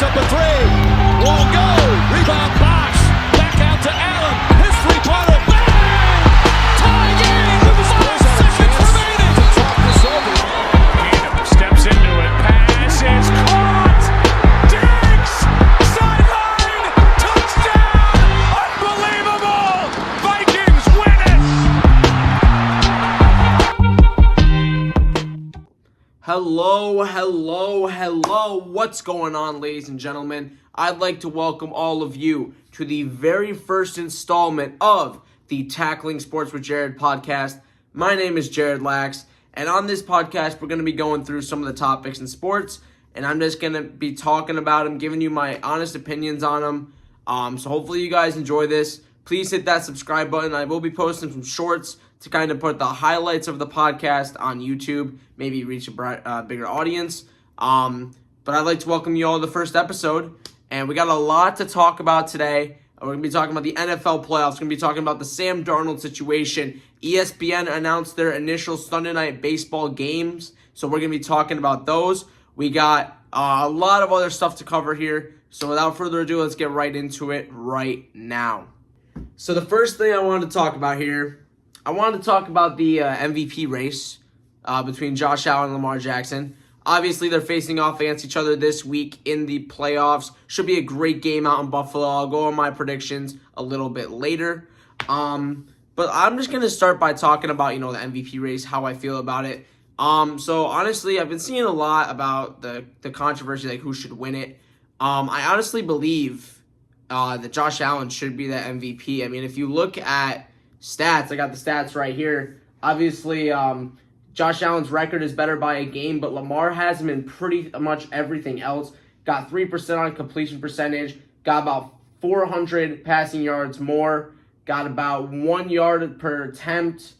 up a three. Won't go. Rebound box. Back out to Allen. His three-pointer. Bang! Tie game with 5 seconds remaining. To talk this over. Tatum steps into it. Pass is caught. Diggs. Sideline. Touchdown. Unbelievable. Vikings win it. Hello. What's going on, ladies and gentlemen? I'd like to welcome all of you to the very first installment of the Tackling Sports with Jarryd podcast. My name is Jarryd Lax, and on this podcast, we're going to be going through some of the topics in sports, and I'm just going to be talking about them, giving you my honest opinions on them. So hopefully you guys enjoy this. Please hit that subscribe button. I will be posting some shorts to kind of put the highlights of the podcast on YouTube, maybe reach a bigger audience. But I'd like to welcome you all to the first episode, and we got a lot to talk about today. We're going to be talking about the NFL playoffs. We're going to be talking about the Sam Darnold situation. ESPN announced their initial Sunday Night Baseball games, so we're going to be talking about those. We got a lot of other stuff to cover here, so without further ado, let's get right into it right now. So the first thing I wanted to talk about here, I wanted to talk about the MVP race between Josh Allen and Lamar Jackson. Obviously, they're facing off against each other this week in the playoffs. Should be a great game out in Buffalo. I'll go on my predictions a little bit later. But I'm just going to start by talking about, the MVP race, how I feel about it. So, honestly, I've been seeing a lot about the controversy, like who should win it. I honestly believe that Josh Allen should be the MVP. I mean, if you look at stats, I got the stats right here. Obviously, Josh Allen's record is better by a game, but Lamar has him in pretty much everything else. Got 3% on completion percentage, got about 400 passing yards more, got about 1 yard per attempt,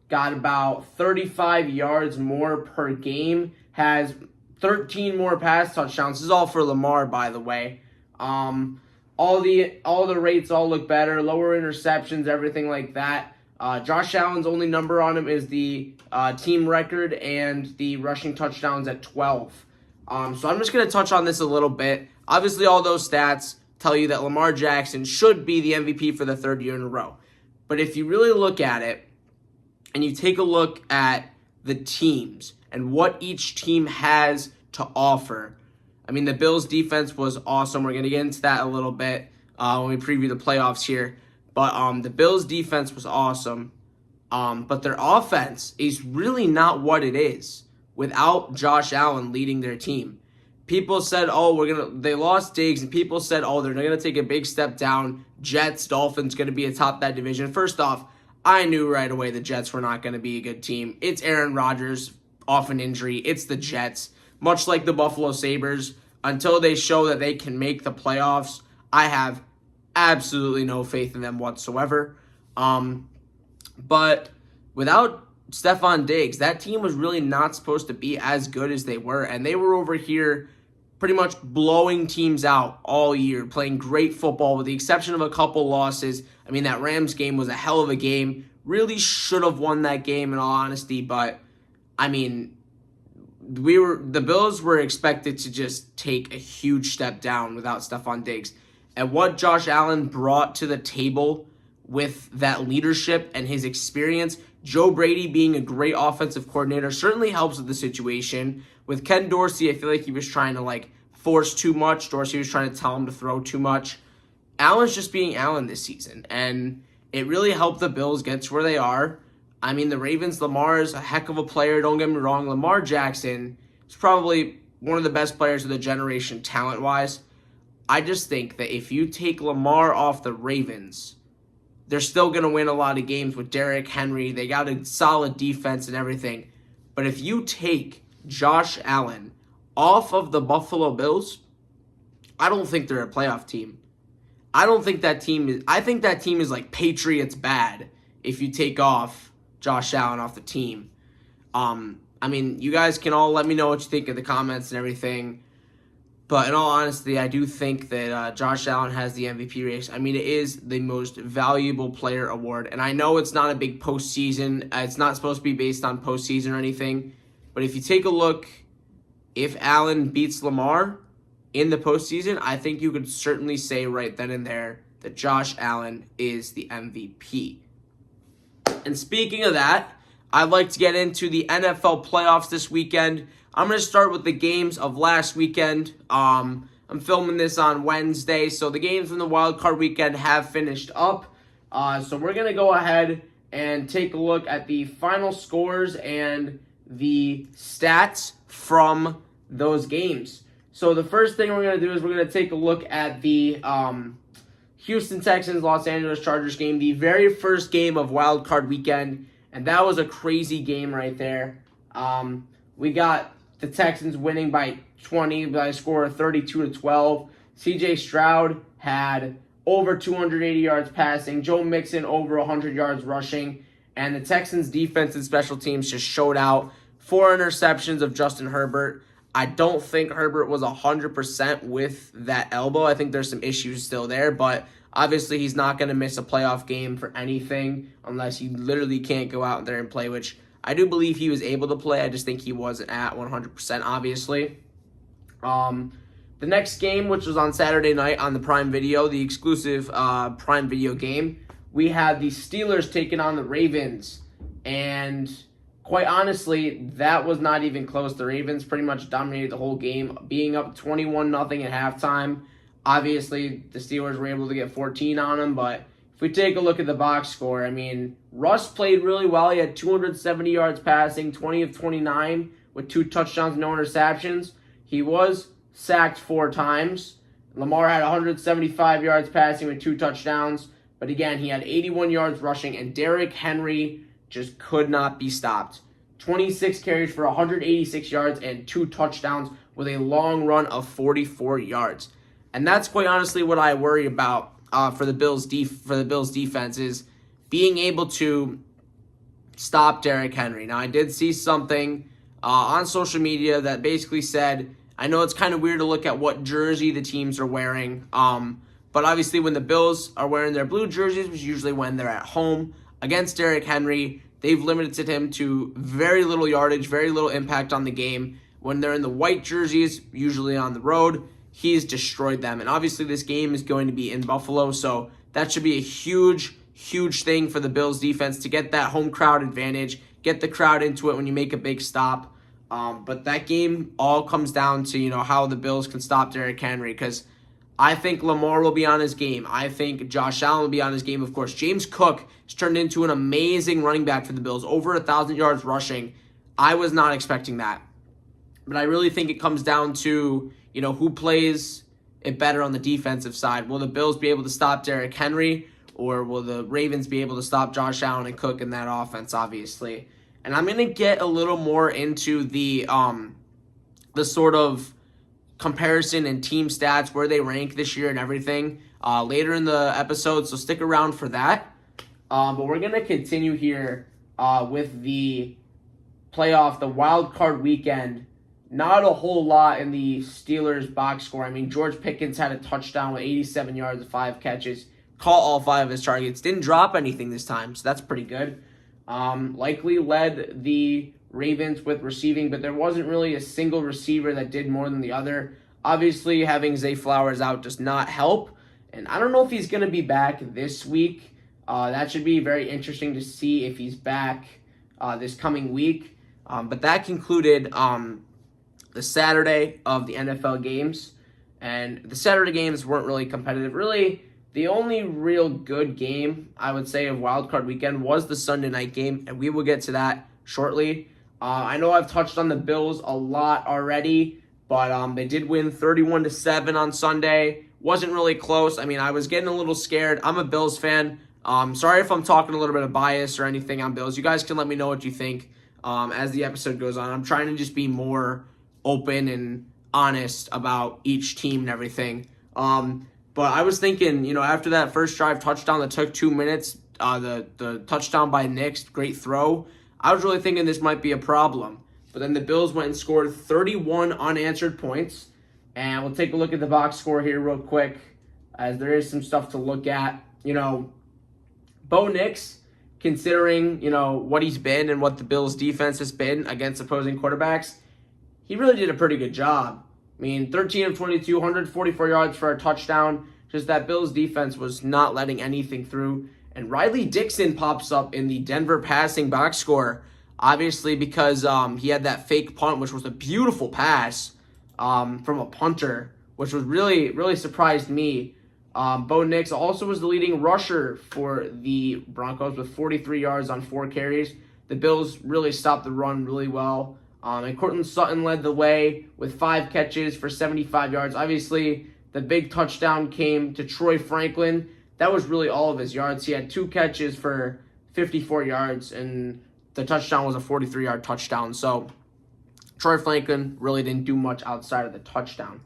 got about 35 yards more per game, has 13 more pass touchdowns. This is all for Lamar, by the way. All the rates all look better, lower interceptions, everything like that. Josh Allen's only number on him is the team record and the rushing touchdowns at 12. So I'm just going to touch on this a little bit. Obviously, all those stats tell you that Lamar Jackson should be the MVP for the third year in a row. But if you really look at it and you take a look at the teams and what each team has to offer, I mean, the Bills' defense was awesome. We're going to get into that a little bit when we preview the playoffs here. But the Bills' defense was awesome. But their offense is really not what it is without Josh Allen leading their team. People said, they lost Diggs, and people said, they're going to take a big step down. Jets, Dolphins going to be atop that division. First off, I knew right away the Jets were not going to be a good team. It's Aaron Rodgers off an injury. It's the Jets. Much like the Buffalo Sabres, until they show that they can make the playoffs, I have absolutely no faith in them whatsoever. But without Stephon Diggs, that team was really not supposed to be as good as they were. And they were over here pretty much blowing teams out all year, playing great football with the exception of a couple losses. I mean, that Rams game was a hell of a game. Really should have won that game in all honesty. But, I mean, the Bills were expected to just take a huge step down without Stephon Diggs. And what Josh Allen brought to the table with that leadership and his experience, Joe Brady being a great offensive coordinator certainly helps with the situation. With Ken Dorsey, I feel like he was trying to force too much. Dorsey was trying to tell him to throw too much. Allen's just being Allen this season, and it really helped the Bills get to where they are. I mean, the Ravens, Lamar is a heck of a player, don't get me wrong. Lamar Jackson is probably one of the best players of the generation talent-wise. I just think that if you take Lamar off the Ravens, they're still going to win a lot of games with Derrick Henry. They got a solid defense and everything. But if you take Josh Allen off of the Buffalo Bills, I don't think they're a playoff team. I think that team is like Patriots bad if you take off Josh Allen off the team. I mean, you guys can all let me know what you think in the comments and everything. But in all honesty, I do think that Josh Allen has the MVP race. I mean, it is the most valuable player award. And I know it's not a big postseason. It's not supposed to be based on postseason or anything. But if you take a look, if Allen beats Lamar, in the postseason, I think you could certainly say right then and there that Josh Allen is the MVP. And speaking of that, I'd like to get into the NFL playoffs this weekend. I'm going to start with the games of last weekend. I'm filming this on Wednesday, so the games from the wild card weekend have finished up. So we're going to go ahead and take a look at the final scores and the stats from those games. So the first thing we're going to do is we're going to take a look at the Houston Texans, Los Angeles Chargers game, the very first game of wild card weekend, and that was a crazy game right there. We got the Texans winning by 20 by a score of 32-12. C.J. Stroud had over 280 yards passing, Joe Mixon over 100 yards rushing, and the Texans defense and special teams just showed out. 4 interceptions of Justin Herbert. I don't think Herbert was 100% with that elbow. I think there's some issues still there, but obviously he's not going to miss a playoff game for anything unless you literally can't go out there and play, which I do believe he was able to play. I just think he wasn't at 100%, obviously. The next game, which was on Saturday night on the Prime Video, the exclusive Prime Video game, we had the Steelers taking on the Ravens, and quite honestly, that was not even close. The Ravens pretty much dominated the whole game, being up 21-0 at halftime. Obviously, the Steelers were able to get 14 on them, but if we take a look at the box score, I mean, Russ played really well. He had 270 yards passing, 20 of 29 with 2 touchdowns, no interceptions. He was sacked 4 times. Lamar had 175 yards passing with 2 touchdowns, but again, he had 81 yards rushing, and Derrick Henry just could not be stopped. 26 carries for 186 yards and 2 touchdowns with a long run of 44 yards. And that's quite honestly what I worry about for the Bills' defense is being able to stop Derrick Henry. Now, I did see something on social media that basically said, I know it's kind of weird to look at what jersey the teams are wearing, but obviously when the Bills are wearing their blue jerseys, which is usually when they're at home against Derrick Henry, they've limited him to very little yardage, very little impact on the game. When they're in the white jerseys, usually on the road, he's destroyed them. And obviously this game is going to be in Buffalo, so that should be a huge, huge thing for the Bills defense to get that home crowd advantage, get the crowd into it when you make a big stop. But that game all comes down to, how the Bills can stop Derrick Henry, because I think Lamar will be on his game. I think Josh Allen will be on his game. Of course, James Cook has turned into an amazing running back for the Bills, over 1,000 yards rushing. I was not expecting that. But I really think it comes down to, who plays it better on the defensive side. Will the Bills be able to stop Derrick Henry, or will the Ravens be able to stop Josh Allen and Cook in that offense, obviously? And I'm going to get a little more into the sort of comparison and team stats, where they rank this year and everything, later in the episode, so stick around for that. But we're going to continue here with the playoff, the wild card weekend. Not a whole lot in the Steelers box score. I mean, George Pickens had a touchdown with 87 yards and 5 catches, caught all 5 of his targets, didn't drop anything this time, so that's pretty good. Likely led the Ravens with receiving, but there wasn't really a single receiver that did more than the other. Obviously, having Zay Flowers out does not help, and I don't know if he's going to be back this week. That should be very interesting to see if he's back this coming week. But that concluded the Saturday of the NFL games, and the Saturday games weren't really competitive. Really, the only real good game, I would say, of Wild Card Weekend was the Sunday night game, and we will get to that shortly. I know I've touched on the Bills a lot already, but they did win 31-7 on Sunday. Wasn't really close. I mean, I was getting a little scared. I'm a Bills fan. Sorry if I'm talking a little bit of bias or anything on Bills. You guys can let me know what you think as the episode goes on. I'm trying to just be more open and honest about each team and everything. But I was thinking, after that first drive touchdown that took 2 minutes, the touchdown by Nix, great throw, I was really thinking this might be a problem. But then the Bills went and scored 31 unanswered points. And we'll take a look at the box score here real quick, as there is some stuff to look at. Bo Nix, considering, what he's been and what the Bills' defense has been against opposing quarterbacks, he really did a pretty good job. I mean, 13 of 22, 144 yards for a touchdown. Just that Bills defense was not letting anything through. And Riley Dixon pops up in the Denver passing box score, obviously because he had that fake punt, which was a beautiful pass from a punter, which was really surprised me. Bo Nix also was the leading rusher for the Broncos with 43 yards on 4 carries. The Bills really stopped the run really well. And Courtland Sutton led the way with 5 catches for 75 yards. Obviously, the big touchdown came to Troy Franklin. That was really all of his yards. He had 2 catches for 54 yards, and the touchdown was a 43-yard touchdown. So Troy Franklin really didn't do much outside of the touchdown.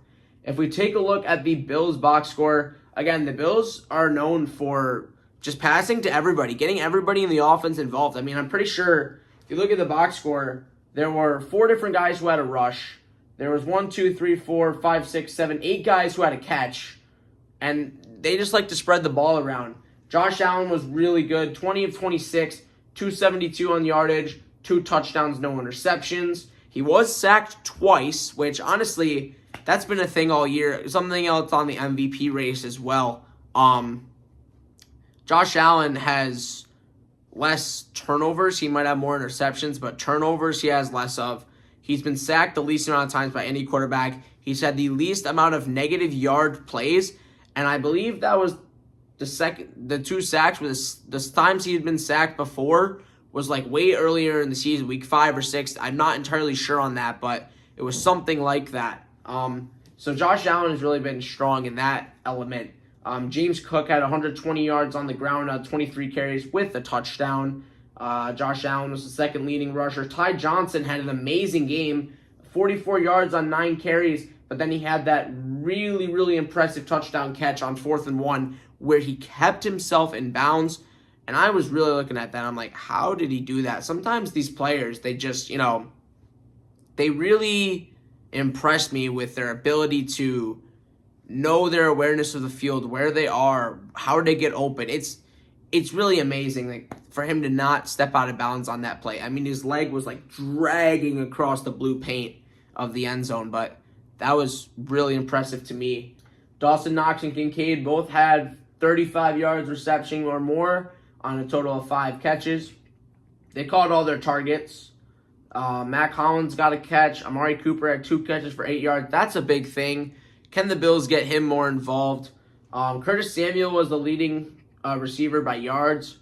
If we take a look at the Bills box score, again, the Bills are known for just passing to everybody, getting everybody in the offense involved. I mean, I'm pretty sure if you look at the box score, there were 4 different guys who had a rush. There was 1, 2, 3, 4, 5, 6, 7, 8 guys who had a catch. And they just like to spread the ball around. Josh Allen was really good. 20 of 26, 272 on yardage, 2 touchdowns, no interceptions. He was sacked twice, which honestly, that's been a thing all year. Something else on the MVP race as well. Josh Allen has less turnovers. He might have more interceptions, but turnovers he has less of. He's been sacked the least amount of times by any quarterback. He's had the least amount of negative yard plays, and I believe that was the 2 sacks was the times he had been sacked before was like way earlier in the season, week 5 or 6. I'm not entirely sure on that, but it was something like that. So Josh Allen has really been strong in that element. James Cook had 120 yards on the ground, 23 carries with a touchdown. Josh Allen was the second leading rusher. Ty Johnson had an amazing game, 44 yards on 9 carries, but then he had that really impressive touchdown catch on 4th and 1 where he kept himself in bounds. And I was really looking at that. I'm like, how did he do that? Sometimes these players, they just, they really impressed me with their ability to know their awareness of the field, where they are, how they get open. It's really amazing for him to not step out of bounds on that play. I mean, his leg was like dragging across the blue paint of the end zone, but that was really impressive to me. Dawson Knox and Kincaid both had 35 yards reception or more on a total of 5 catches. They caught all their targets. Matt Collins got a catch. Amari Cooper had 2 catches for 8 yards. That's a big thing. Can the Bills get him more involved? Curtis Samuel was the leading receiver by yards.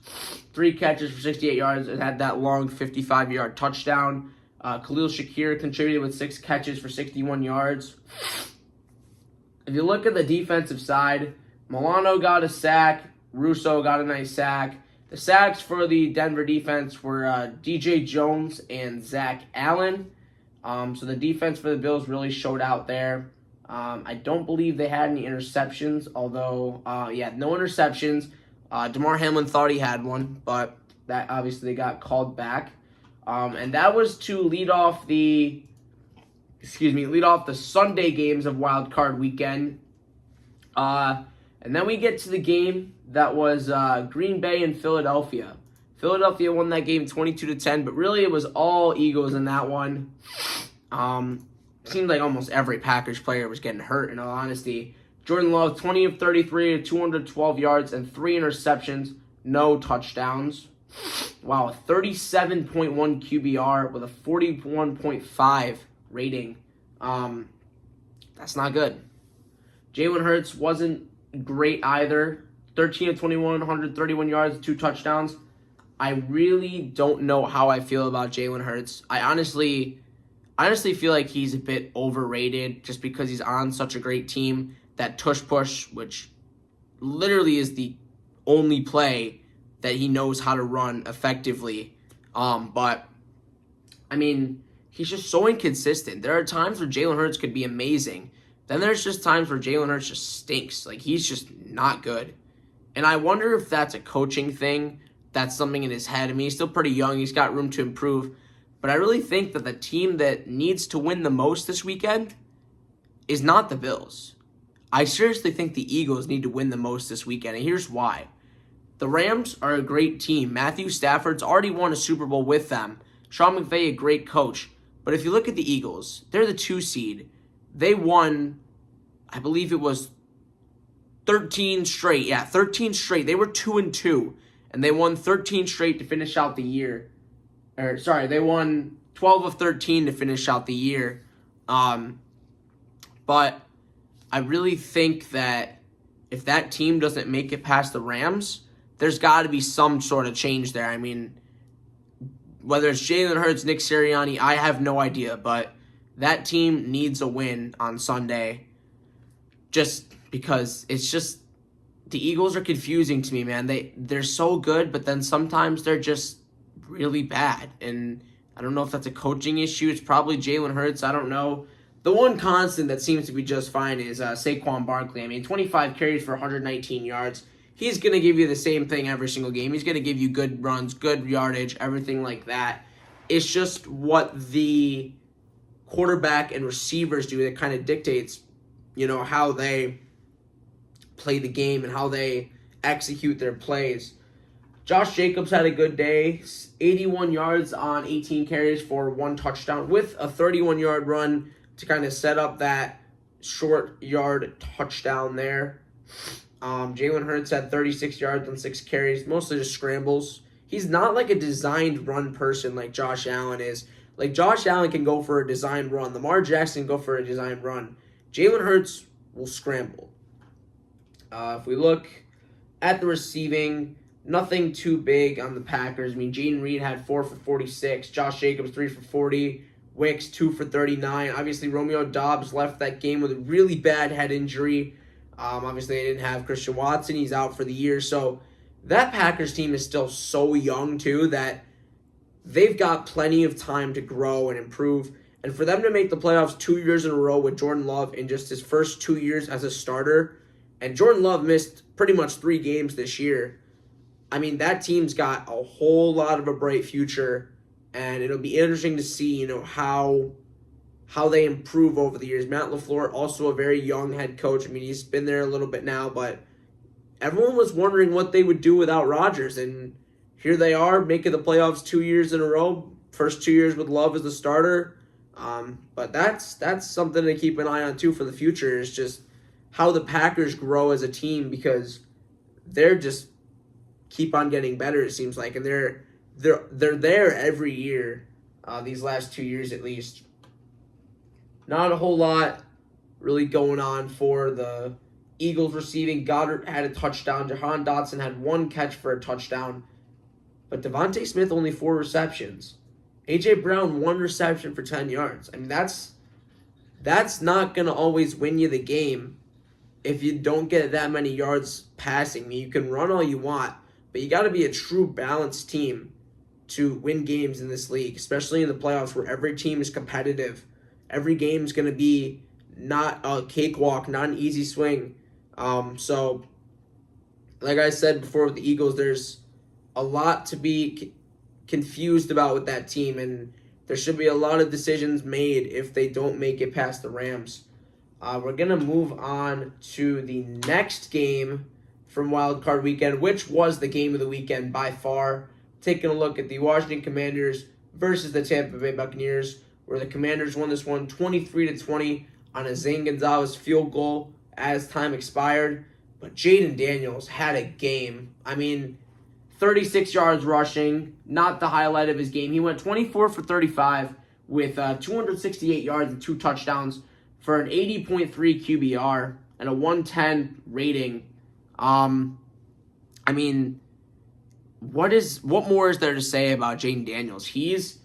3 catches for 68 yards and had that long 55-yard touchdown. Khalil Shakir contributed with 6 catches for 61 yards. If you look at the defensive side, Milano got a sack. Russo got a nice sack. The sacks for the Denver defense were DJ Jones and Zach Allen. So the defense for the Bills really showed out there. I don't believe they had any interceptions, although, no interceptions. DeMar Hamlin thought he had one, but that obviously got called back. And that was to lead off the Sunday games of Wild Card Weekend. And then we get to the game that was Green Bay and Philadelphia. Philadelphia won that game 22-10, but really it was all Eagles in that one. Seemed like almost every Packers player was getting hurt, in all honesty. Jordan Love, 20 of 33, 212 yards, and 3 interceptions, no touchdowns. Wow, 37.1 QBR with a 41.5 rating. That's not good. Jalen Hurts wasn't great either. 13 of 21, 131 yards, 2 touchdowns. I really don't know how I feel about Jalen Hurts. I honestly feel like he's a bit overrated just because he's on such a great team. That tush push, which literally is the only play that he knows how to run effectively. But, I mean, he's just so inconsistent. There are times where Jalen Hurts could be amazing. Then there's just times where Jalen Hurts just stinks. Like, he's just not good. And I wonder if that's a coaching thing. That's something in his head. I mean, he's still pretty young. He's got room to improve. But I really think that the team that needs to win the most this weekend is not the Bills. I seriously think the Eagles need to win the most this weekend, and here's why. The Rams are a great team. Matthew Stafford's already won a Super Bowl with them. Sean McVay, a great coach. But if you look at the Eagles, they're the 2 seed. they won, I believe it was 13 straight. Yeah, 13 straight. They were 2-2, and they won 13 straight to finish out the year. They won 12 of 13 to finish out the year. But I really think that if that team doesn't make it past the Rams, there's got to be some sort of change there. I mean, whether it's Jalen Hurts, Nick Sirianni, I have no idea, but that team needs a win on Sunday just because it's just the Eagles are confusing to me, man. They're so good, but then sometimes they're just really bad. And I don't know if that's a coaching issue. It's probably Jalen Hurts. I don't know. The one constant that seems to be just fine is Saquon Barkley. I mean, 25 carries for 119 yards. He's going to give you the same thing every single game. He's going to give you good runs, good yardage, everything like that. It's just what the quarterback and receivers do that kind of dictates, how they play the game and how they execute their plays. Josh Jacobs had a good day, 81 yards on 18 carries for 1 touchdown with a 31-yard run to kind of set up that short yard touchdown there. Jalen Hurts had 36 yards on 6 carries, mostly just scrambles. He's not like a designed run person like Josh Allen is. Like, Josh Allen can go for a designed run. Lamar Jackson can go for a designed run. Jalen Hurts will scramble. If we look at the receiving, nothing too big on the Packers. I mean, Jaden Reed had 4 for 46. Josh Jacobs, 3 for 40. Wicks, 2 for 39. Obviously, Romeo Doubs left that game with a really bad head injury. Obviously, they didn't have Christian Watson. He's out for the year. So that Packers team is still so young, too, that they've got plenty of time to grow and improve. And for them to make the playoffs 2 years in a row with Jordan Love in just his first 2 years as a starter, and Jordan Love missed pretty much 3 games this year, I mean, that team's got a whole lot of a bright future, and it'll be interesting to see, how they improve over the years. Matt LaFleur, also a very young head coach. I mean, he's been there a little bit now, but everyone was wondering what they would do without Rodgers, and here they are making the playoffs 2 years in a row. First 2 years with Love as the starter. But that's something to keep an eye on, too, for the future, is just how the Packers grow as a team, because they're just keep on getting better, it seems like, and they're there every year, these last 2 years at least. Not a whole lot really going on for the Eagles receiving. Goddard had a touchdown. Jahan Dotson had 1 catch for a touchdown. But Devontae Smith only 4 receptions. A.J. Brown 1 reception for 10 yards. I mean, that's not going to always win you the game if you don't get that many yards passing. I mean, you can run all you want, but you got to be a true balanced team to win games in this league, especially in the playoffs where every team is competitive. Every game is going to be not a cakewalk, not an easy swing. So, like I said before with the Eagles, there's a lot to be confused about with that team, and there should be a lot of decisions made if they don't make it past the Rams. We're going to move on to the next game from Wild Card Weekend, which was the game of the weekend by far. Taking a look at the Washington Commanders versus the Tampa Bay Buccaneers, where the Commanders won this one 23-20 on a Zane Gonzalez field goal as time expired. But Jaden Daniels had a game. I mean, 36 yards rushing, not the highlight of his game. He went 24 for 35 with 268 yards and 2 touchdowns for an 80.3 QBR and a 110 rating. I mean, what more is there to say about Jaden Daniels? He's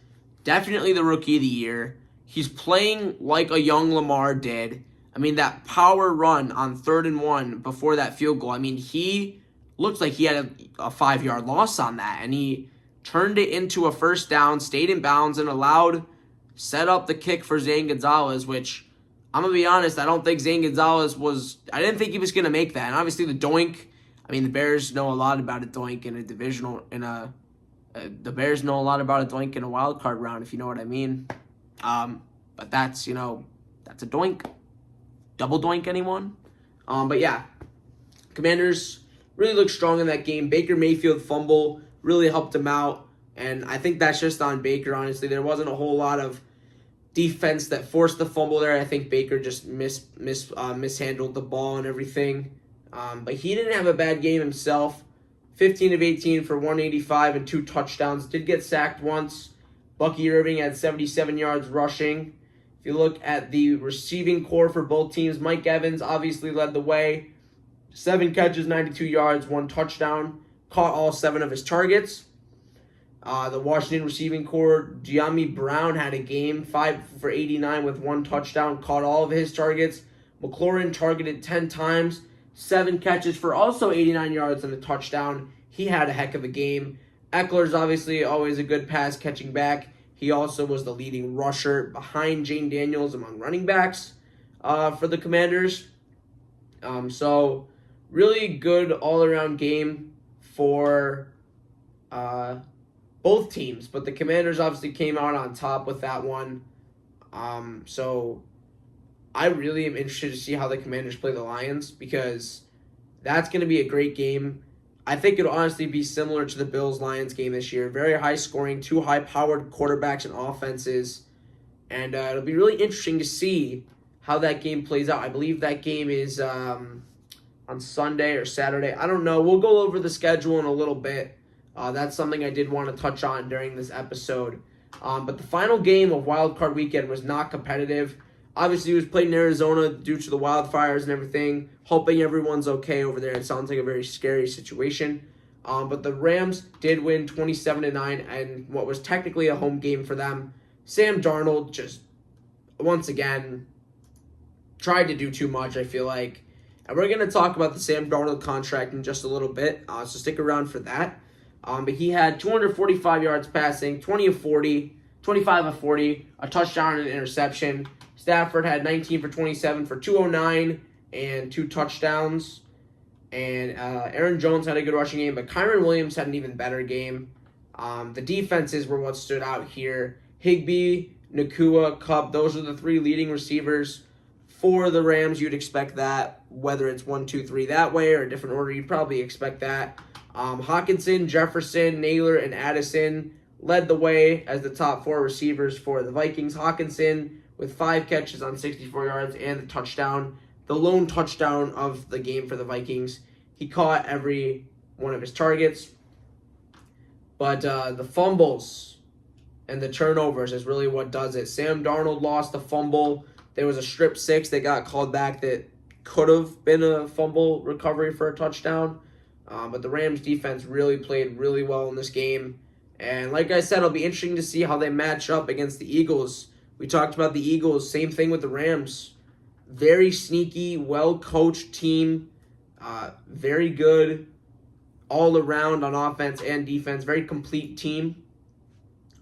definitely the rookie of the year. He's playing like a young Lamar did. I mean, that power run on 3rd and 1 before that field goal. I mean, he looks like he had a 5-yard loss on that, and he turned it into a first down, stayed in bounds, and set up the kick for Zane Gonzalez, which, I'm going to be honest, I don't think Zane Gonzalez I didn't think he was going to make that. And obviously the doink, I mean, the Bears know a lot about a doink in a divisional, the Bears know a lot about a doink in a wild card round, if you know what I mean. But that's a doink. Double doink, anyone? But yeah, Commanders really looked strong in that game. Baker Mayfield fumble really helped him out, and I think that's just on Baker, honestly. There wasn't a whole lot of defense that forced the fumble there. I think Baker just mishandled the ball and everything. But he didn't have a bad game himself. 15 of 18 for 185 and 2 touchdowns. Did get sacked once. Bucky Irving had 77 yards rushing. If you look at the receiving core for both teams, Mike Evans obviously led the way. 7 catches, 92 yards, 1 touchdown. Caught all 7 of his targets. The Washington receiving core, Giammi Brown had a game, 5 for 89 with 1 touchdown. Caught all of his targets. McLaurin targeted 10 times. 7 catches for also 89 yards and a touchdown. He had a heck of a game. Eckler's obviously always a good pass catching back. He also was the leading rusher behind Jane Daniels among running backs for the Commanders. So really good all-around game for both teams. But the Commanders obviously came out on top with that one. So I really am interested to see how the Commanders play the Lions because that's going to be a great game. I think it'll honestly be similar to the Bills-Lions game this year. Very high scoring, 2 high-powered quarterbacks and offenses. And it'll be really interesting to see how that game plays out. I believe that game is on Sunday or Saturday. I don't know. We'll go over the schedule in a little bit. That's something I did want to touch on during this episode. But the final game of Wild Card Weekend was not competitive. Obviously, it was played in Arizona due to the wildfires and everything. Hoping everyone's okay over there. It sounds like a very scary situation. But the Rams did win 27-9, and what was technically a home game for them. Sam Darnold just, once again, tried to do too much, I feel like. And we're going to talk about the Sam Darnold contract in just a little bit, so stick around for that. But he had 245 yards passing, 25 of 40, a touchdown and an interception. Stafford had 19 for 27 for 209 and 2 touchdowns. And Aaron Jones had a good rushing game, but Kyron Williams had an even better game. The defenses were what stood out here. Higbee, Nakua, Kupp, those are the 3 leading receivers. For the Rams, you'd expect that. Whether it's 1, 2, 3 that way or a different order, you'd probably expect that. Hawkinson, Jefferson, Naylor, and Addison led the way as the top 4 receivers for the Vikings. Hawkinson with 5 catches on 64 yards and the touchdown. The lone touchdown of the game for the Vikings. He caught every one of his targets. But the fumbles and the turnovers is really what does it. Sam Darnold lost a fumble. There was a strip 6 that got called back that could have been a fumble recovery for a touchdown. But the Rams defense really played really well in this game. And like I said, it'll be interesting to see how they match up against the Eagles. We talked about the Eagles, same thing with the Rams. Very sneaky, well-coached team. Very good all around on offense and defense. Very complete team.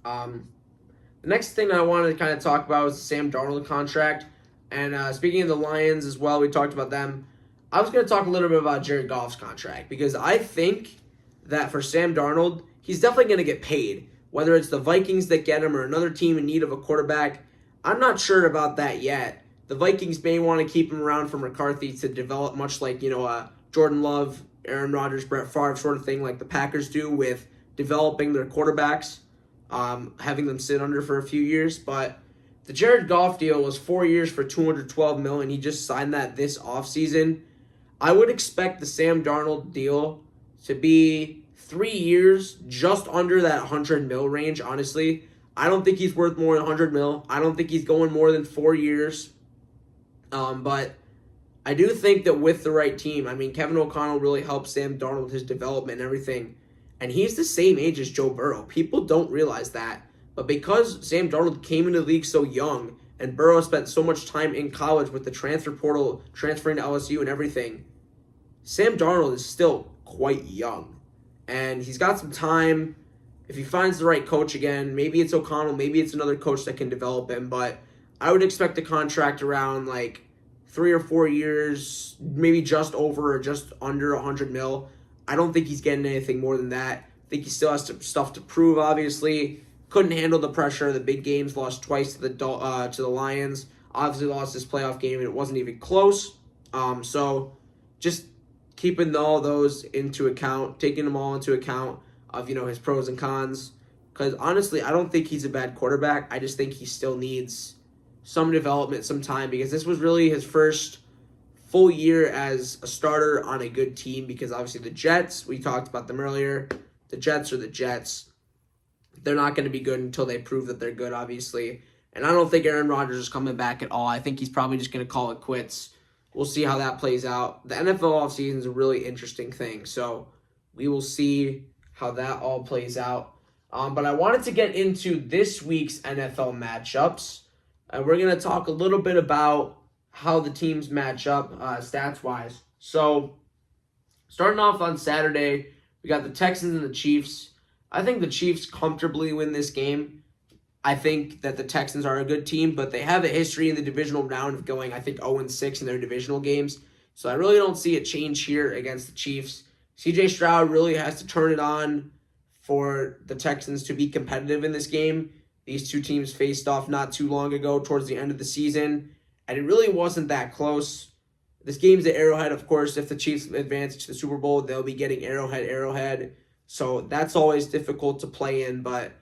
The next thing I wanted to kind of talk about was the Sam Darnold contract. And speaking of the Lions as well, we talked about them. I was going to talk a little bit about Jared Goff's contract because I think that for Sam Darnold, he's definitely going to get paid. Whether it's the Vikings that get him or another team in need of a quarterback, I'm not sure about that yet. The Vikings may want to keep him around for McCarthy to develop, much like, Jordan Love, Aaron Rodgers, Brett Favre sort of thing like the Packers do with developing their quarterbacks, having them sit under for a few years. But the Jared Goff deal was 4 years for $212 million. He just signed that this offseason. I would expect the Sam Darnold deal to be 3 years, just under that $100 million range, honestly. I don't think he's worth more than $100 million. I don't think he's going more than 4 years. But I do think that with the right team, Kevin O'Connell really helped Sam Darnold with his development and everything. And he's the same age as Joe Burrow. People don't realize that. But because Sam Darnold came into the league so young, and Burrow spent so much time in college with the transfer portal, transferring to LSU and everything, Sam Darnold is still quite young. And he's got some time. If he finds the right coach again, maybe it's O'Connell, maybe it's another coach that can develop him. But I would expect a contract around 3 or 4 years, maybe just over or just under $100 million. I don't think he's getting anything more than that. I think he still has stuff to prove, obviously. Couldn't handle the pressure of the big games, lost twice to the Lions. Obviously lost his playoff game, and it wasn't even close. So just keeping all those into account, taking them all into account of, his pros and cons. Because honestly, I don't think he's a bad quarterback. I just think he still needs some development, some time, because this was really his first full year as a starter on a good team, because obviously the Jets, we talked about them earlier, the Jets are the Jets. They're not going to be good until they prove that they're good, obviously. And I don't think Aaron Rodgers is coming back at all. I think he's probably just going to call it quits. We'll see how that plays out. The NFL offseason is a really interesting thing, so we will see how that all plays out. But I wanted to get into this week's NFL matchups. We're going to talk a little bit about how the teams match up stats-wise. So, starting off on Saturday, we got the Texans and the Chiefs. I think the Chiefs comfortably win this game. I think that the Texans are a good team, but they have a history in the divisional round of going, I think, 0-6 in their divisional games. So I really don't see a change here against the Chiefs. CJ Stroud really has to turn it on for the Texans to be competitive in this game. These two teams faced off not too long ago towards the end of the season, and it really wasn't that close. This game's at Arrowhead, of course. If the Chiefs advance to the Super Bowl, they'll be getting Arrowhead. So that's always difficult to play in, but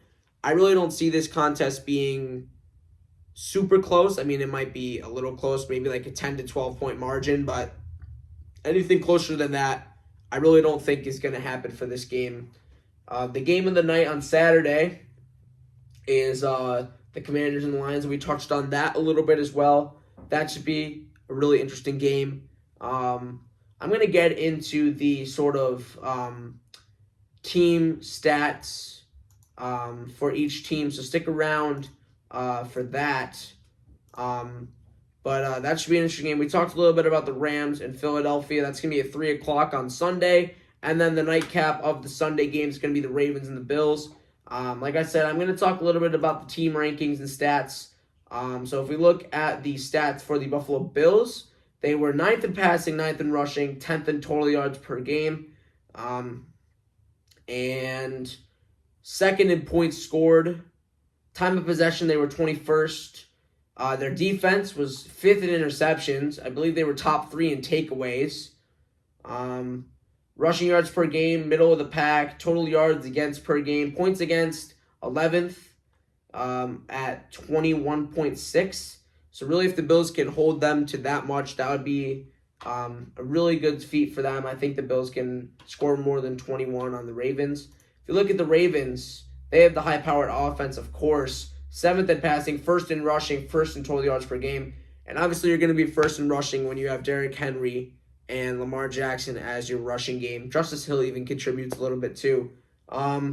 I really don't see this contest being super close. I mean, it might be a little close, maybe like a 10 to 12 point margin, but anything closer than that, I really don't think is going to happen for this game. The game of the night on Saturday is the Commanders and the Lions. We touched on that a little bit as well. That should be a really interesting game. I'm going to get into the sort of team stats for each team, so stick around for that. But that should be an interesting game. We talked a little bit about the Rams in Philadelphia. That's going to be at 3 o'clock on Sunday. And then the nightcap of the Sunday game is going to be the Ravens and the Bills. Like I said, I'm going to talk a little bit about the team rankings and stats. So if we look at the stats for the Buffalo Bills, they were 9th in passing, 9th in rushing, 10th in total yards per game, and 2nd in points scored. Time of possession, they were 21st. Their defense was 5th in interceptions. I believe they were top 3 in takeaways. Rushing yards per game, middle of the pack. Total yards against per game. Points against, 11th at 21.6. So really, if the Bills can hold them to that much, that would be a really good feat for them. I think the Bills can score more than 21 on the Ravens. If you look at the Ravens, they have the high-powered offense, of course. 7th in passing, 1st in rushing, 1st in total yards per game. And obviously, you're going to be 1st in rushing when you have Derrick Henry and Lamar Jackson as your rushing game. Justice Hill even contributes a little bit too. But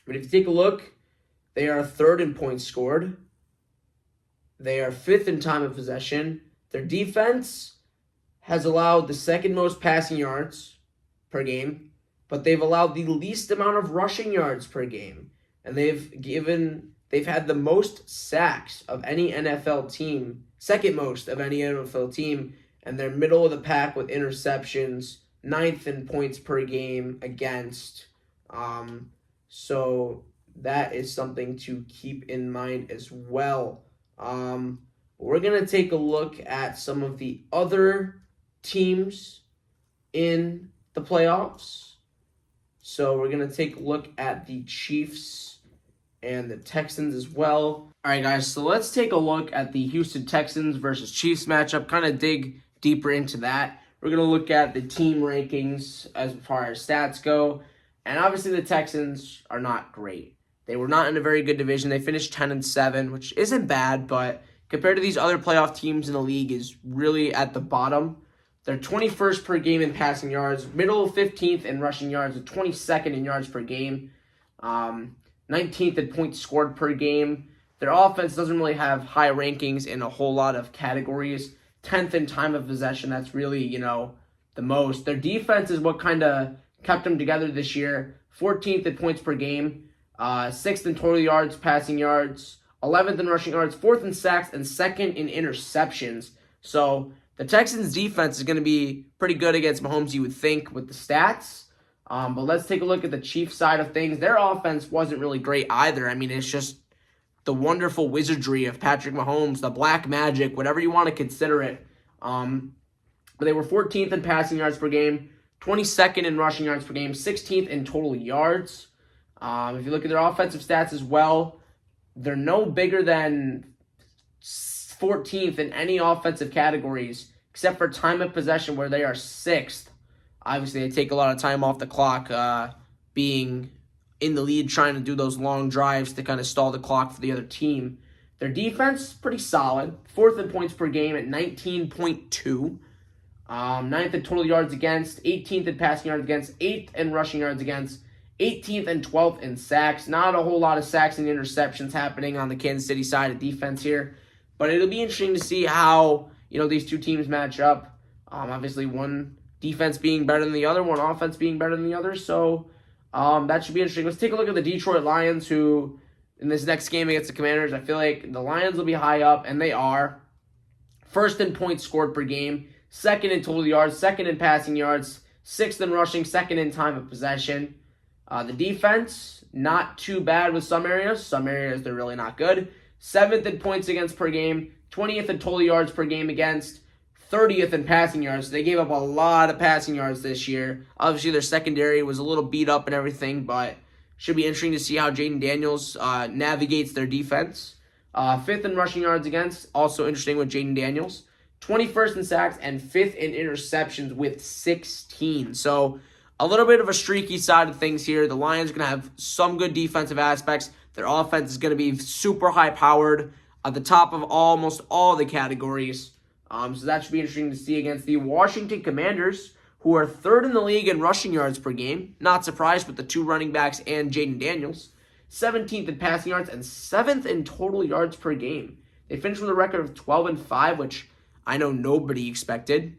if you take a look, they are 3rd in points scored. They are 5th in time of possession. Their defense has allowed the 2nd most passing yards per game, but they've allowed the least amount of rushing yards per game. And they've had the most sacks of any NFL team, 2nd most of any NFL team, and they're middle of the pack with interceptions, 9th in points per game against. So that is something to keep in mind as well. We're going to take a look at some of the other teams in the playoffs. So we're going to take a look at the Chiefs and the Texans as well. All right, guys, so let's take a look at the Houston Texans versus Chiefs matchup, kind of dig deeper into that. We're going to look at the team rankings as far as stats go. And obviously the Texans are not great. They were not in a very good division. They finished 10-7, which isn't bad, but compared to these other playoff teams in the league is really at the bottom. They're 21st per game in passing yards, middle 15th in rushing yards, 22nd in yards per game, 19th in points scored per game. Their offense doesn't really have high rankings in a whole lot of categories. 10th in time of possession, that's really, the most. Their defense is what kind of kept them together this year. 14th in points per game, 6th in total yards, passing yards, 11th in rushing yards, 4th in sacks, and 2nd in interceptions. So the Texans' defense is going to be pretty good against Mahomes, you would think, with the stats. But let's take a look at the Chiefs side of things. Their offense wasn't really great either. I mean, it's just the wonderful wizardry of Patrick Mahomes, the black magic, whatever you want to consider it. But they were 14th in passing yards per game, 22nd in rushing yards per game, 16th in total yards. If you look at their offensive stats as well, they're no bigger than 14th in any offensive categories, except for time of possession, where they are 6th. Obviously, they take a lot of time off the clock, being in the lead, trying to do those long drives to kind of stall the clock for the other team. Their defense, pretty solid. 4th in points per game at 19.2. 9th in total yards against, 18th in passing yards against, 8th in rushing yards against, 18th and 12th in sacks. Not a whole lot of sacks and interceptions happening on the Kansas City side of defense here. But it'll be interesting to see how, these two teams match up. Obviously, one defense being better than the other, one offense being better than the other. So that should be interesting. Let's take a look at the Detroit Lions, who in this next game against the Commanders, I feel like the Lions will be high up, and they are. 1st in points scored per game, 2nd in total yards, 2nd in passing yards, 6th in rushing, 2nd in time of possession. The defense, not too bad with some areas. Some areas they're really not good. 7th in points against per game, 20th in total yards per game against, 30th in passing yards. They gave up a lot of passing yards this year. Obviously, their secondary was a little beat up and everything, but should be interesting to see how Jaden Daniels navigates their defense. 5th in rushing yards against, also interesting with Jaden Daniels. 21st in sacks and 5th in interceptions with 16. So a little bit of a streaky side of things here. The Lions are going to have some good defensive aspects. Their offense is going to be super high-powered at the top of almost all the categories. So that should be interesting to see against the Washington Commanders, who are 3rd in the league in rushing yards per game. Not surprised with the 2 running backs and Jaden Daniels. 17th in passing yards and 7th in total yards per game. They finished with a record of 12-5, which I know nobody expected.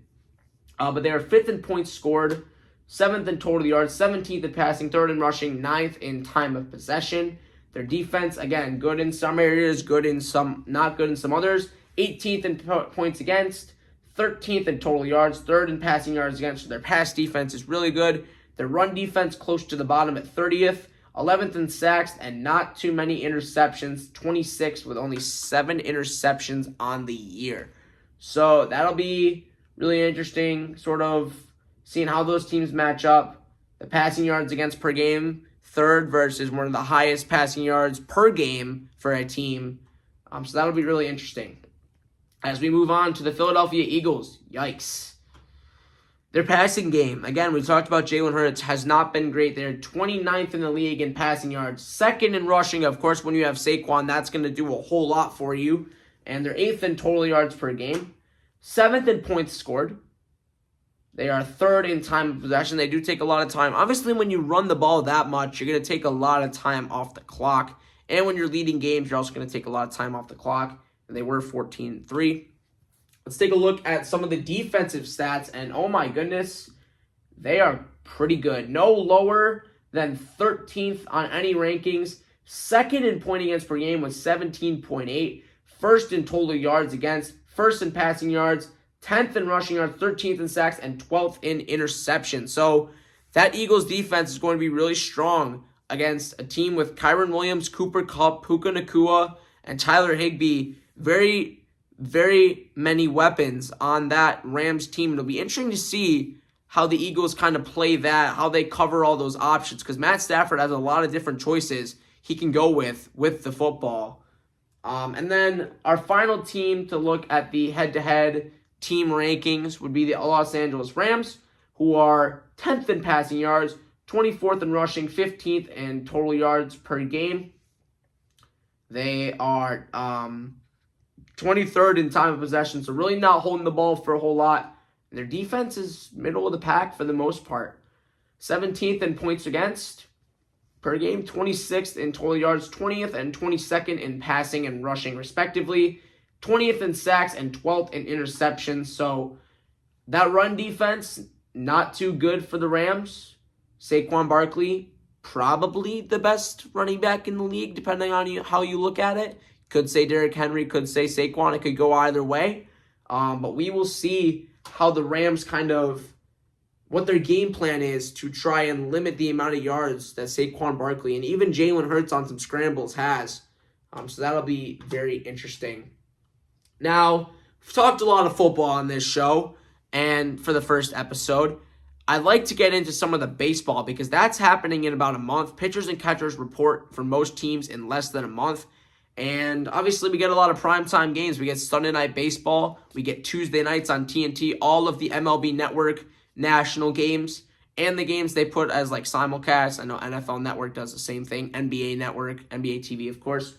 But they are 5th in points scored, 7th in total yards, 17th in passing, 3rd in rushing, 9th in time of possession. Their defense, again, good in some areas, good in some, not good in some others. 18th in points against, 13th in total yards, 3rd in passing yards against. So their pass defense is really good. Their run defense close to the bottom at 30th, 11th in sacks, and not too many interceptions, 26th with only 7 interceptions on the year. So that'll be really interesting, sort of seeing how those teams match up. The passing yards against per game, 3rd versus one of the highest passing yards per game for a team. So that'll be really interesting. As we move on to the Philadelphia Eagles, yikes. Their passing game, again, we talked about Jalen Hurts, has not been great. They're 29th in the league in passing yards, 2nd in rushing. Of course, when you have Saquon, that's going to do a whole lot for you. And they're 8th in total yards per game, 7th in points scored. They are 3rd in time of possession. They do take a lot of time. Obviously, when you run the ball that much, you're going to take a lot of time off the clock. And when you're leading games, you're also going to take a lot of time off the clock. And they were 14-3. Let's take a look at some of the defensive stats. And oh my goodness, they are pretty good. No lower than 13th on any rankings. 2nd in point against per game with 17.8. 1st in total yards against. 1st in passing yards. 10th in rushing yards, 13th in sacks, and 12th in interceptions. So that Eagles defense is going to be really strong against a team with Kyren Williams, Cooper Kupp, Puka Nacua, and Tyler Higbee. Very, very many weapons on that Rams team. It'll be interesting to see how the Eagles kind of play that, how they cover all those options, because Matt Stafford has a lot of different choices he can go with the football. And then our final team to look at the head-to-head team rankings would be the Los Angeles Rams, who are 10th in passing yards, 24th in rushing, 15th in total yards per game. They are 23rd in time of possession, so really not holding the ball for a whole lot. Their defense is middle of the pack for the most part. 17th in points against per game, 26th in total yards, 20th and 22nd in passing and rushing respectively. 20th in sacks and 12th in interceptions. So that run defense, not too good for the Rams. Saquon Barkley, probably the best running back in the league, depending on how you look at it. Could say Derrick Henry, could say Saquon. It could go either way. But we will see how the Rams what their game plan is to try and limit the amount of yards that Saquon Barkley and even Jalen Hurts on some scrambles has. So that'll be very interesting. Now, we've talked a lot of football on this show, and for the first episode, I'd like to get into some of the baseball because that's happening in about a month. Pitchers and catchers report for most teams in less than a month, And obviously we get a lot of primetime games. We get Sunday Night Baseball. We get Tuesday nights on TNT. All of the MLB Network national games and the games they put as like simulcast. I know NFL Network does the same thing. NBA Network, NBA TV, of course.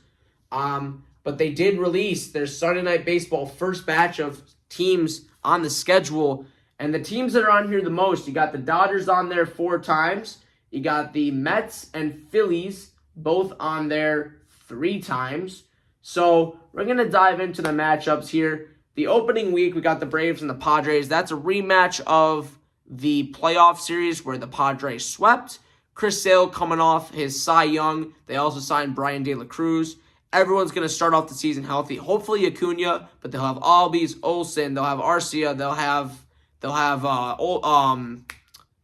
But they did release their Sunday Night Baseball first batch of teams on the schedule. And the teams that are on here the most, you got the Dodgers on there 4 times. You got the Mets and Phillies both on there 3 times. So we're going to dive into the matchups here. The opening week, we got the Braves and the Padres. That's a rematch of the playoff series where the Padres swept. Chris Sale coming off his Cy Young. They also signed Brian De La Cruz. Everyone's going to start off the season healthy. Hopefully Acuna, but they'll have Albies, Olsen, they'll have Arcia, they'll have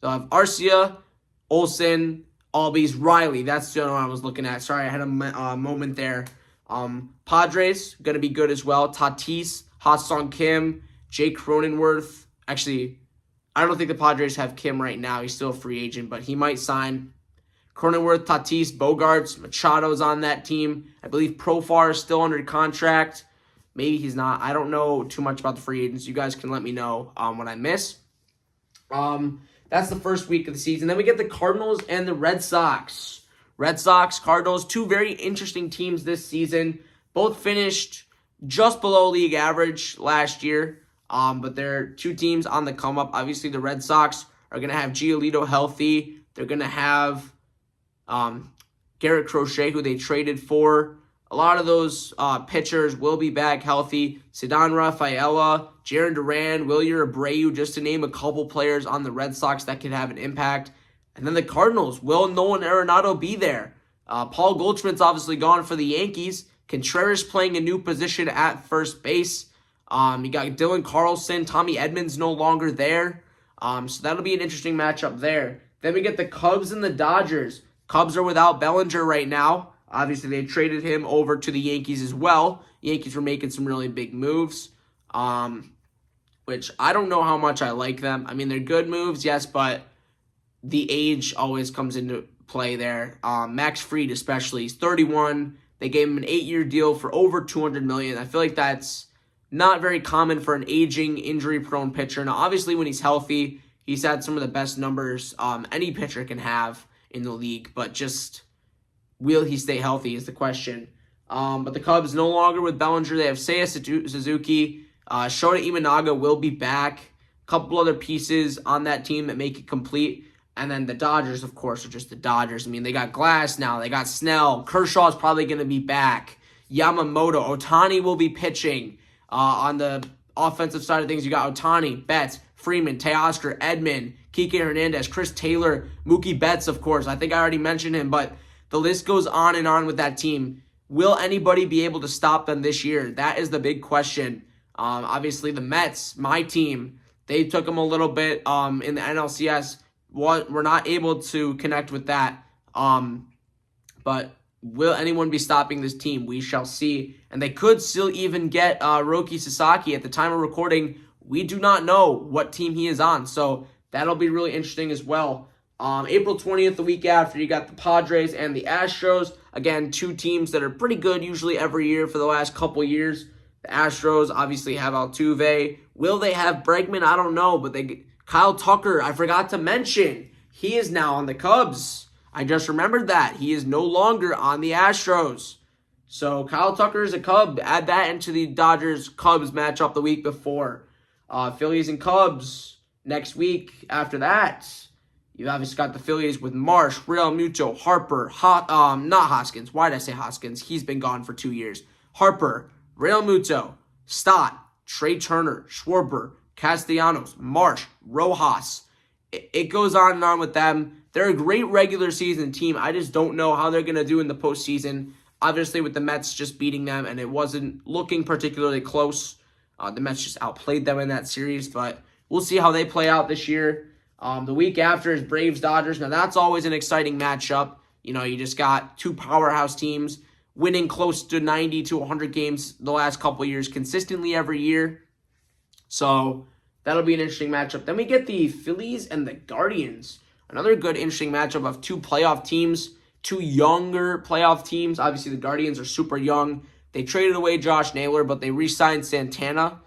Arcia, Olsen, Albies, Riley. That's the other one I was looking at. Sorry, I had a moment there. Padres, going to be good as well. Tatis, Ha-Sung Kim, Jake Cronenworth. Actually, I don't think the Padres have Kim right now. He's still a free agent, but he might sign. Cronenworth, Tatis, Bogarts, Machado's on that team. I believe Profar is still under contract. Maybe he's not. I don't know too much about the free agents. You guys can let me know what I miss. That's the first week of the season. Then we get the Cardinals and the Red Sox. Red Sox, Cardinals, 2 very interesting teams this season. Both finished just below league average last year. But they're 2 teams on the come up. Obviously, the Red Sox are going to have Giolito healthy. They're going to have Garrett Crochet, who they traded for. A lot of those pitchers will be back healthy. Ceddanne Rafaela, Jarryd Duran, Wilyer Abreu, just to name a couple players on the Red Sox that could have an impact. And then the Cardinals, will Nolan Arenado be there? Paul Goldschmidt's obviously gone for the Yankees. Contreras playing a new position at first base. You got Dylan Carlson, Tommy Edmonds no longer there. So that'll be an interesting matchup there. Then we get the Cubs and the Dodgers. Cubs are without Bellinger right now. Obviously, they traded him over to the Yankees as well. Yankees were making some really big moves, which I don't know how much I like them. I mean, they're good moves, yes, but the age always comes into play there. Max Fried especially. He's 31. They gave him an 8-year deal for over $200 million. I feel like that's not very common for an aging, injury-prone pitcher. Now, obviously, when he's healthy, he's had some of the best numbers any pitcher can have in the league, but just will he stay healthy is the question. But the Cubs no longer with Bellinger. They have Seiya Suzuki. Shota Imanaga will be back. A couple other pieces on that team that make it complete. And then the Dodgers, of course, are just the Dodgers. I mean, they got Glass now. They got Snell. Kershaw's probably going to be back. Yamamoto. Ohtani will be pitching. On the offensive side of things, you got Ohtani, Betts, Freeman, Teoscar, Edman, Kike Hernandez, Chris Taylor, Mookie Betts, of course. I think I already mentioned him, but the list goes on and on with that team. Will anybody be able to stop them this year? That is the big question. Obviously, the Mets, my team, they took them a little bit in the NLCS. We're not able to connect with that. But will anyone be stopping this team? We shall see. And they could still even get Roki Sasaki. At the time of recording, we do not know what team he is on. So that'll be really interesting as well. April 20th, the week after, you got the Padres and the Astros. Again, 2 teams that are pretty good usually every year for the last couple years. The Astros obviously have Altuve. Will they have Bregman? I don't know. But Kyle Tucker, I forgot to mention, he is now on the Cubs. I just remembered that. He is no longer on the Astros. So Kyle Tucker is a Cub. Add that into the Dodgers-Cubs matchup the week before. Phillies and Cubs next week after that. You've obviously got the Phillies with Marsh, Real Muto, Harper, not Hoskins. Why did I say Hoskins? He's been gone for 2 years. Harper, Real Muto, Stott, Trey Turner, Schwarber, Castellanos, Marsh, Rojas. It goes on and on with them. They're a great regular season team. I just don't know how they're going to do in the postseason. Obviously, with the Mets just beating them, and it wasn't looking particularly close. The Mets just outplayed them in that series, but we'll see how they play out this year. The week after is Braves-Dodgers. Now, that's always an exciting matchup. You know, you just got 2 powerhouse teams winning close to 90 to 100 games the last couple of years consistently every year. So that'll be an interesting matchup. Then we get the Phillies and the Guardians. Another good, interesting matchup of 2 playoff teams. two younger playoff teams. Obviously, the Guardians are super young. They traded away Josh Naylor, but they re-signed Santana,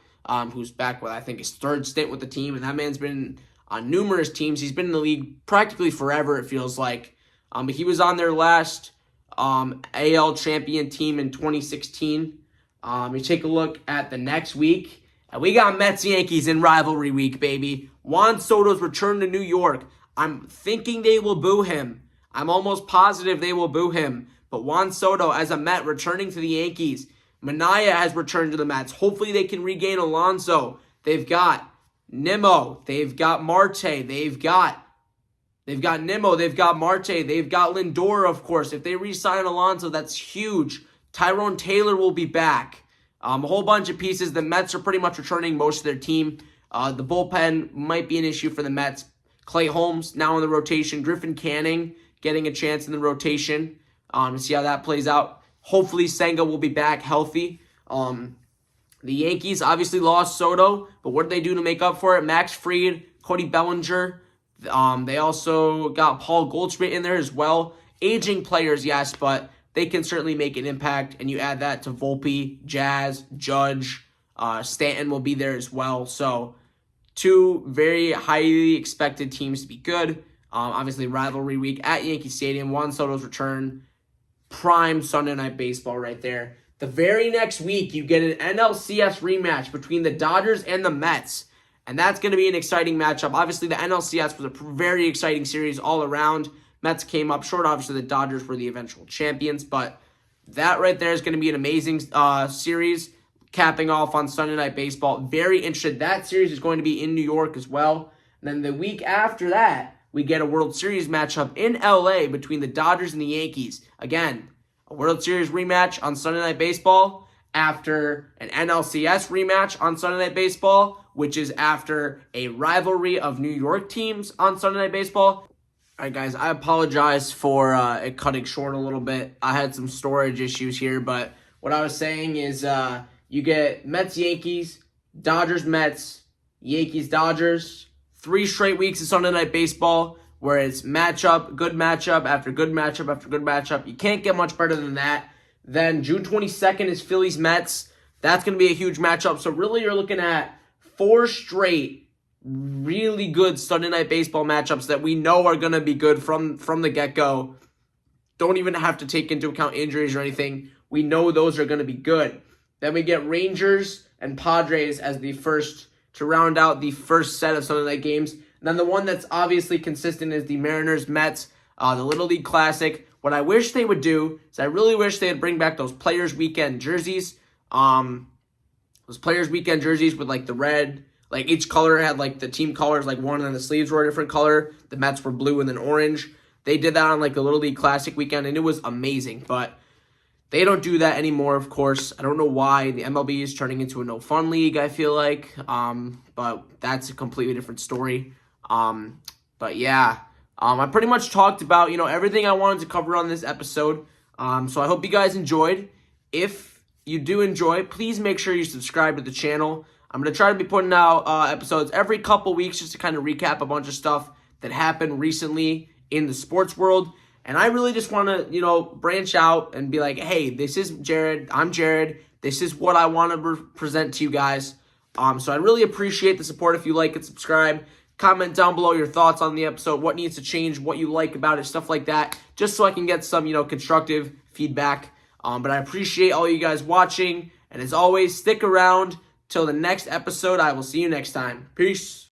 who's back with, I think, his third stint with the team. And that man's been on numerous teams. He's been in the league practically forever, it feels like. But he was on their last AL champion team in 2016. You take a look at the next week, and we got Mets-Yankees in rivalry week, baby. Juan Soto's return to New York. I'm thinking they will boo him. I'm almost positive they will boo him. But Juan Soto, as a Met, returning to the Yankees. Minaya has returned to the Mets. Hopefully they can regain Alonso. They've got Nimmo. They've got Marte. They've got Nimmo. They've got Marte. They've got Lindor, of course. If they re-sign Alonso, that's huge. Tyrone Taylor will be back. A whole bunch of pieces. The Mets are pretty much returning most of their team. The bullpen might be an issue for the Mets. Clay Holmes now in the rotation. Griffin Canning getting a chance in the rotation. To see how that plays out. Hopefully Senga will be back healthy. The Yankees obviously lost Soto, but what did they do to make up for it? Max Fried, Cody Bellinger. They also got Paul Goldschmidt in there as well. Aging players, yes, but they can certainly make an impact. And you add that to Volpe, Jazz, Judge, Stanton will be there as well. So two very highly expected teams to be good. Obviously rivalry week at Yankee Stadium. Juan Soto's return. Prime Sunday Night Baseball right there. The very next week, you get an NLCS rematch between the Dodgers and the Mets. And that's going to be an exciting matchup. Obviously, the NLCS was a very exciting series all around. Mets came up short. Obviously, the Dodgers were the eventual champions. But that right there is going to be an amazing series, capping off on Sunday Night Baseball. Very interested. That series is going to be in New York as well. And then the week after that, we get a World Series matchup in LA between the Dodgers and the Yankees. Again, a World Series rematch on Sunday Night Baseball after an NLCS rematch on Sunday Night Baseball, which is after a rivalry of New York teams on Sunday Night Baseball. All right, guys, I apologize for it cutting short a little bit. I had some storage issues here, but what I was saying is you get Mets-Yankees, Dodgers-Mets, Yankees-Dodgers, 3 straight weeks of Sunday Night Baseball where it's matchup, good matchup after good matchup after good matchup. You can't get much better than that. Then June 22nd is Phillies-Mets. That's going to be a huge matchup. So really you're looking at 4 straight really good Sunday Night Baseball matchups that we know are going to be good from the get-go. Don't even have to take into account injuries or anything. We know those are going to be good. Then we get Rangers and Padres as the first to round out the first set of Sunday night games. And then the one that's obviously consistent is the Mariners-Mets, the Little League Classic. What I wish they would do is I really wish they would bring back those Players Weekend jerseys. Those Players Weekend jerseys with like the red, like each color had like the team colors, like one, and then the sleeves were a different color. The Mets were blue and then orange. They did that on like the Little League Classic weekend, and it was amazing. But they don't do that anymore, of course. I don't know why. The MLB is turning into a no-fun league, I feel like. But that's a completely different story. But yeah, I pretty much talked about, everything I wanted to cover on this episode. So I hope you guys enjoyed. If you do enjoy, please make sure you subscribe to the channel. I'm going to try to be putting out episodes every couple weeks just to kind of recap a bunch of stuff that happened recently in the sports world. And I really just want to, branch out and be like, hey, this is Jarryd. I'm Jarryd. This is what I want to present to you guys. So I really appreciate the support. If you like and subscribe, comment down below your thoughts on the episode, what needs to change, what you like about it, stuff like that, just so I can get some, constructive feedback. But I appreciate all you guys watching. And as always, stick around till the next episode. I will see you next time. Peace.